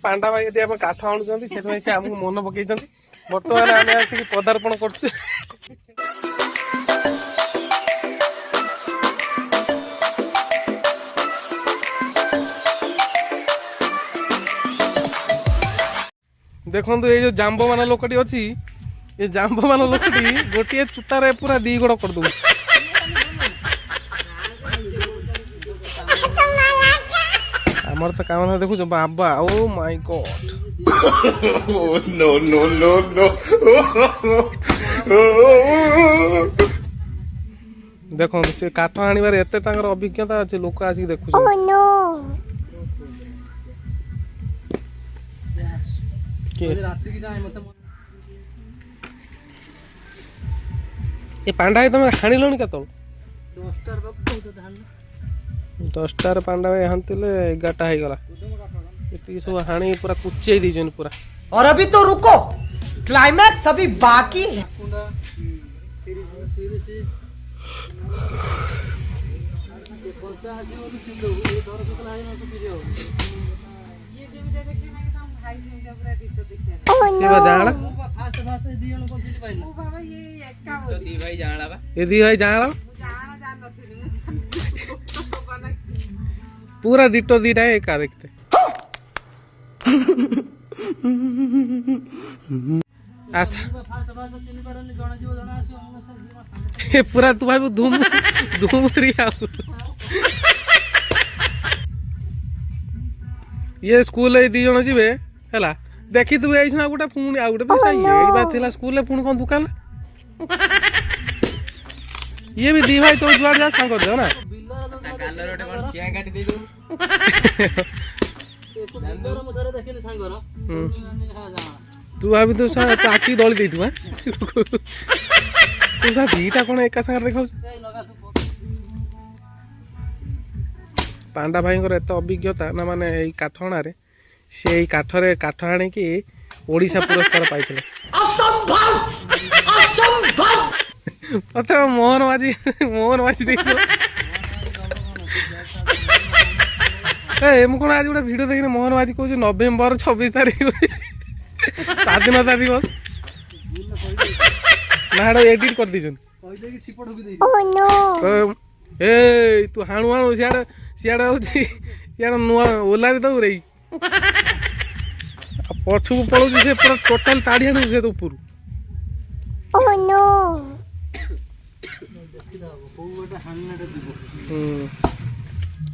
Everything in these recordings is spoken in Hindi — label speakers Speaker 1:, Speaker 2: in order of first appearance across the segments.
Speaker 1: पांडा भाई यदि आम काठ आणुंट से आमको मन पकई बर्तमान आम आसिक पदार्पण कर देखो ये जो जाम्बो मान लोकटी अच्छी ये जाम्बो मान लोकटी गोटे चूतार पूरा दी गोड़ कर दू आमर तो काम देखु बाबा oh my God no no no no देखो से काठ आनिबार एते तांगर अभिज्ञता अछि लोक आसी देखु ओह नो के रात्रि की जाय मत ए पांडा है तुम हानि लोनी का तो 10टार पांडा भाई हांतिले 11टा हो गला इतनी सब हाणी पूरा कुचे दीजन पूरा।
Speaker 2: और अभी तो रुको, क्लाइमैक्स अभी बाकी है।
Speaker 1: ये दी भाई जाना पूरा दिटो दीटा है एका देखते पूरा तू भाई धूम धूम ये स्कूल दी जन जी है देखी तू ये गोटे पुणी आ गोटे स्कूल पुणी कौन दुकान ये भी दी भाई तो जुआड़ जा सांग कर ना तू भाभी तो आखि दली दे दीटा कौन एका सागर देखा पांडा भाई एत अभिज्ञता ना माने काठहणा से काठरे काठ आଣିकी ओडिशा पुरस्कार पाइथिले प्रथम मोहन माझी देखो मुझे आज गोटे भिडियो देखने मोहन माझी कह नवेम्बर 26 तारीख स्वाधीनता दिवस ना एडिट कर दी तू हाणु हाणु सियाड़े हूँ नुआ ओलारे दऊ रही पछू पड़ो से पूरा टोटाल ताड़ी हाणु से ऊपर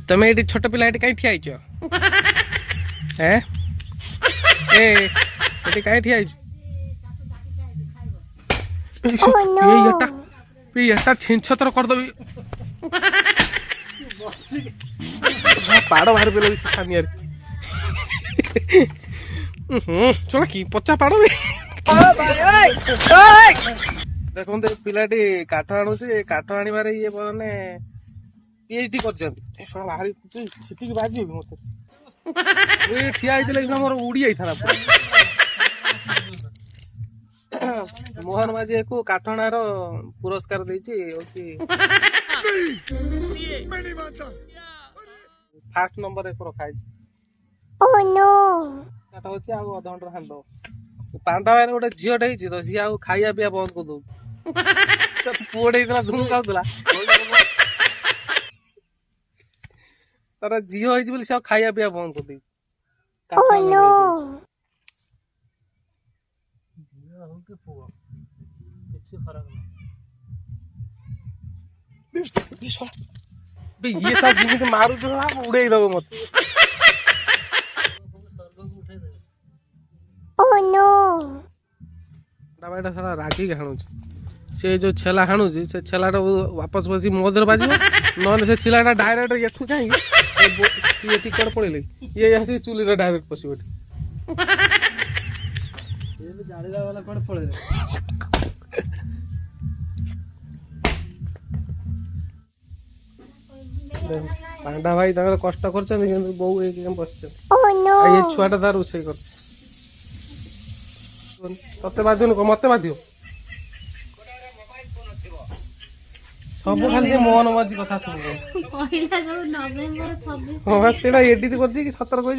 Speaker 1: तमें ये छोट पिला कहीं ठिया कहीं ठिया ये छिंछतर करदेवी पाड़ बाहर पे खानियार छोड़ा कि पचा पाड़ देखो पिलाटी काठ आणु काठ आनिबार ये मैंने पीएचडी कर बाहरी छिटिक बाजी मत ठिया मोर उड़ी जाता मोहन माझी को काठणार पुरस्कार फास्ट नंबर एक रखाई अधघंटे हांड पांडा भाई गोटे झीटे तो सी खाया पिया बंद कर दौ पुअटे धूम खाऊला तार झील होती से खाया पिया बंद कर ये सब जिमी मारू उड़े दब मत सारा रागी हाणु से जो छेला हाणु से छेला वापस बस मोदर बाज न से छिलाटा डायरेक्ट एठू कहीं ये टिकट पड़े ये आसी चुली डायरेक्ट पशि पांडा भाई कष्ट कर बो बस छुआटा तार रोसे कर तते बाध्य मत बाध्य सब खाली मोहन माझी कथा हाँ एडिट कर सतर कह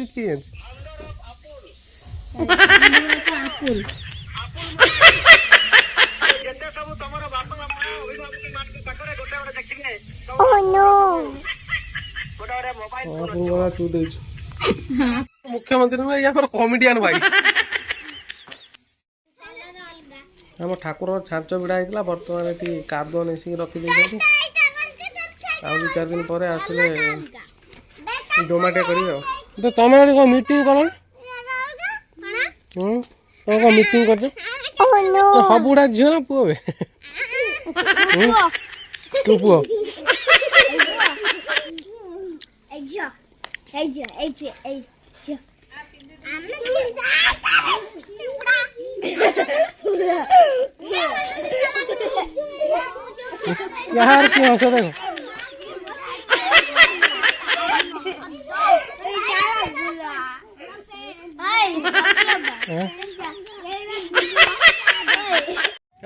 Speaker 1: मुख्यमंत्री नुहे या कमेडियन भाई आम ठाकुर छांच भिड़ा होता बर्तमान ये कादुआ नहीं रखी आ 2-4 दिन पर आसिले डोमाटे कर तुम कौन मीटिंग कल तुम कौन मीटिंग कर सब गुड़ा झील ना पुओ तू पुओ यार क्यों हंसे देखो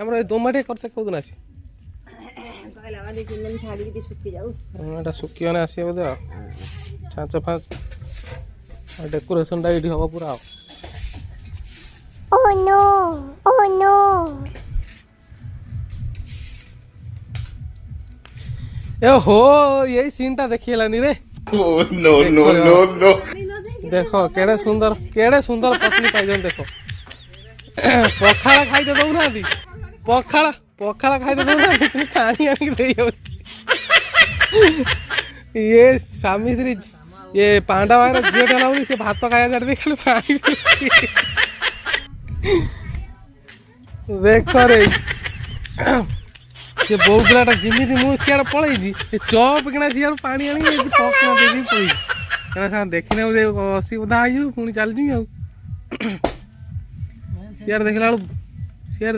Speaker 1: আমরা দোমাটে করতে কোদিন আসি এটা শুকিয়ে মানে আসিবে বোধ ছাঁচ ফাঁচ ডেকোরেশনটা এটি হব পুরা ए हो यही सीन टा देखी हेलानी रे नो नो नो नो देखो केड़े सुंदर पत्नी पाइजन देखो पखाड़ा खाई दे दउना दी पखाड़ा खाई दे दउना पानी आनी दे ये स्वामी स्त्री ये पांडा वाला झीटा लाउनी से भात खाया जाते खाली पानी देख रे से बो पिलाटा जिमिति मु सियाड़ पळैजी ए चॉप किना सियाड़ पानी आनी ए पकना देबी पई कना देखिने असुविधा आइयो पुणी चल जी आ सियाड़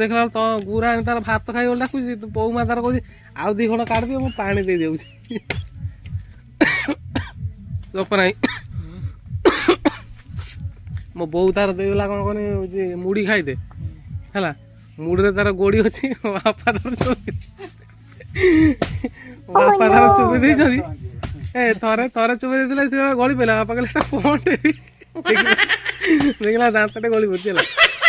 Speaker 1: देखला तो गुरा तार भात खाई बोल डाकुची बो मा तार कहू आउ 2 घंटा काट दियो मु पानी दे देउची लोप नाही मो बो तार देला कोन कोनी जे मुड़ी खाई दे हला मुड़े तार गोड़ी अच्छी बापा तार चुपी देछदी ए थरे चुपी देथिले से गली पेला बापा कहले कोंटे देखला दांतटे गली बुझिला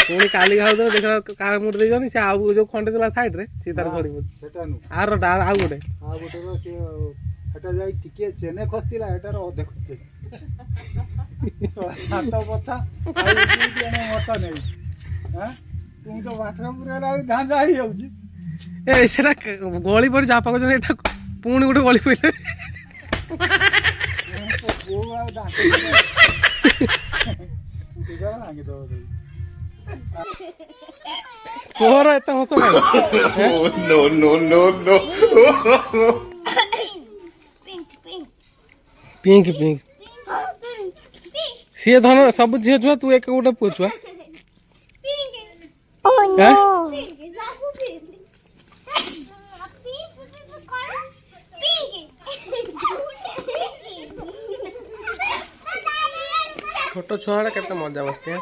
Speaker 1: पुणी काली खाउ तो देखला का मुड़ दे जनी से आ जो खंडे देला साइड रे से तार गली बुझ सेटा नु आर डाल आ गोटे रो से हटा जाई टिके चेने खस्तिला एटार अधे खस्ति सात पथा आई एने मत नै हां तुम तो वाटर पूरा धांजा ही होउची ए सेटा गली पड़ जा पाको जने एटा पुणी गोटे गली पइले गोवा दांत तिगा लागे दो कोरा एत हंस no no no no pink सी धन सब झील छुआ तू एक गोटे पुओ छुआ छोट छुआ के मजा मस्ती है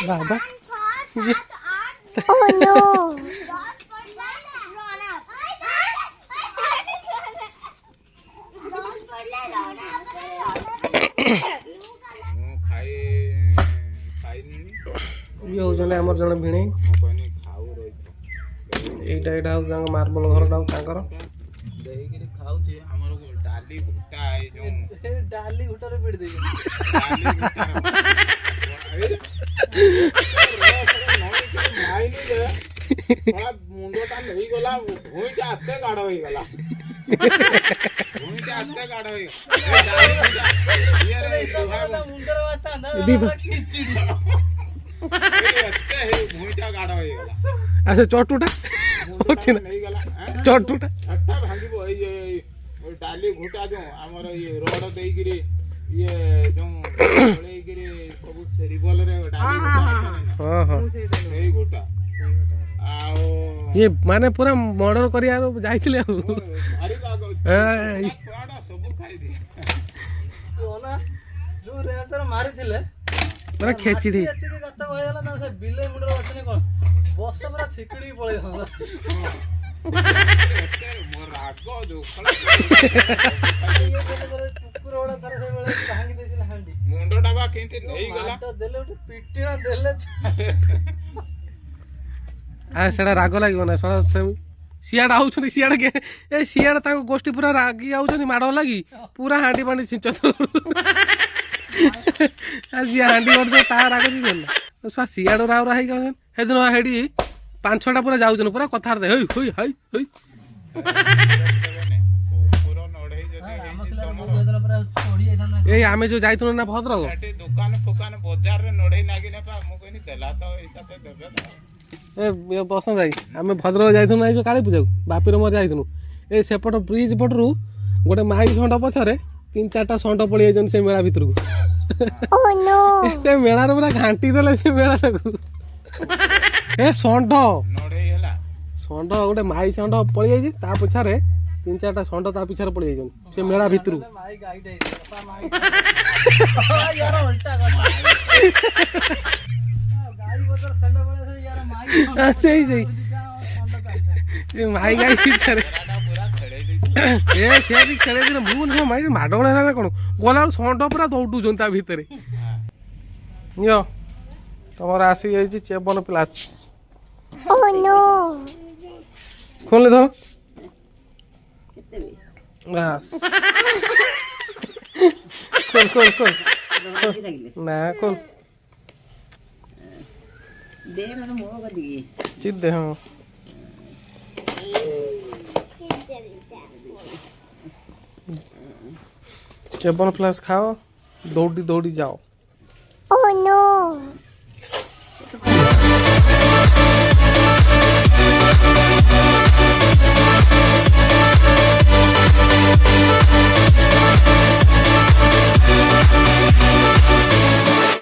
Speaker 1: बाबा ये होजने हमर जने भिणे एटा हो मार्बल घर तांकर देहिगिरी खाऊ जे हमर डाली घुटा ए जो डाली घुटा रे पिड़ दे डाली मुंडोटा नहीं गला भूइटा आते गाड़ होई गला भूइटा आते गाड़ होई ये मुंडर वाता ना खिचड़ी भूइटा गाड़ होई गला अच्छा चटुटा होछि ना नहीं गला चटुटा अट्टा भांगिबो ए डाली घुटा जो हमर ये रोड देइगिरी ये जो गिरी सब सेरिबल रे डाली हां हां ए घुटा ये माने पूरा मर्डर करिया जाइथिले
Speaker 3: अरे सब खाई दे ओना जो रेसर मारी दिले
Speaker 1: पूरा खेची दी
Speaker 3: एते गत होयला ना से बिले मुंडर वचने कोन बस पूरा छिकड़ी पळे हंदा मोर राग दो खला ये कुकुर ओडा थरे से बेले भांगी
Speaker 4: କେମିତି ନେଇଗଲା
Speaker 3: ମାଡ଼ ଦେଲେ ଗୋଟେ ପିଟିଣା ଦେଲେ
Speaker 1: ସେଟା ରାଗ ଲାଗିବ ନା ସିଆଡେ ଆଉଛନ୍ତି ସିଆଡେ ସିଆଡେ ତାଙ୍କ ଗୋଷ୍ଠୀ ପୁରା ରାଗି ଆଉଛନ୍ତି ମାଡ଼ ଲାଗି ପୁରା ହାଣ୍ଡି ପାଣ୍ଡି ଛିଞ୍ଚ ସିଏ ହାଣ୍ଡି କରୁଥିବ ତା ରାଗ ଯିବନି ନା ସିଆଡୁ ରାଉରା ହେଇକି ଆଉଛନ୍ତି ସେଦିନ ହେଠି 5-6ଟା ପୁରା ଯାଉଛନ୍ତି ପୁରା କଥାବାର୍ତ୍ତା ହେଇ ହୋଇ ହାଇ ହୋଇ
Speaker 4: କୁକୁର ନଢେଇ ଯଦି ହେଇଛି ତମର
Speaker 1: ଏଇ ଆମେ ଯୋଉ ଯାଇଥିଲୁ ନା ଭଦ୍ରକ
Speaker 4: ଏଠି ଦୋକାନ ଫୋକାନ ବଜାରରେ ନଢେଇ ନାଗି ନେବା ମୁଁ କହିନି ଦେଲା ତ ହିସାବରେ ଦେବେ ନା
Speaker 1: ଏ ବସନ୍ତ ଭାଇ ଆମେ ଭଦ୍ରକ ଯାଇଥିଲୁ ନା ଏଇ ଯୋଉ କାଳୀ ପୂଜାକୁ ବାପିର ମୋର ଯାଇଥିଲୁ ଏଇ ସେପଟ ବ୍ରିଜ ପଟରୁ ଗୋଟେ ମାଇ ଷଣ୍ଢ ପଛରେ 3-4ଟା ଷଣ୍ଢ ପଳେଇ ଯାଇଛନ୍ତି ସେ ମେଳା ଭିତରକୁ ସେ ମେଳାରେ ପୁରା ଘାଣ୍ଟି ଦେଲେ ସେ ମେଳାଟାକୁ ଏ ଷଣ୍ଢ
Speaker 4: ନଢେଇ ହେଲା
Speaker 1: ଷଣ୍ଢ ଗୋଟେ ମାଇ ଷଣ୍ଢ ପଳେଇ ଯାଇଛି ତା ପଛରେ 3-4ଟା ଷଣ୍ଢ ତା ପିଛରେ ପଳେଇ ଯାଇଛନ୍ତି ସେ ମେଳା ଭିତରକୁ
Speaker 3: ମାଇ ଗାଇଡ ୟାର ଉଲ୍ଟା କଥା ଗାଈ ବଦଳ ଷଣ୍ଢ ବଳେ ୟାର ମାଇ
Speaker 1: ସେଇ ମାଇ ଗାଈ ପିଛରେ
Speaker 4: ଘୋଡାଟା ପୁରା ଖେଳେଇ ଦେଇଛି
Speaker 1: ସେ ବି ଖେଳେଇ ଦିନ ମୁଁ ମାଇ ମାଡ଼ଗୋଳ ହେଲା ନା କଣ ଗଲାବେଳୁ ଷଣ୍ଢ ପୁରା ଦୌଡୁଛନ୍ତି ତା ଭିତରେ ନିଅ ତମର ଆସିଯାଇଛି ଚେବନ ପ୍ଲାସ୍ ଖୋଲି ଧର ବାସ୍ ଖୋଲ ନା ଖୋଲ ଚିତ ଦେ ହଁ ଚେବନ ପ୍ଲାସ୍ ଖାଅ ଦୌଡ଼ି ଦୌଡ଼ି ଯାଅ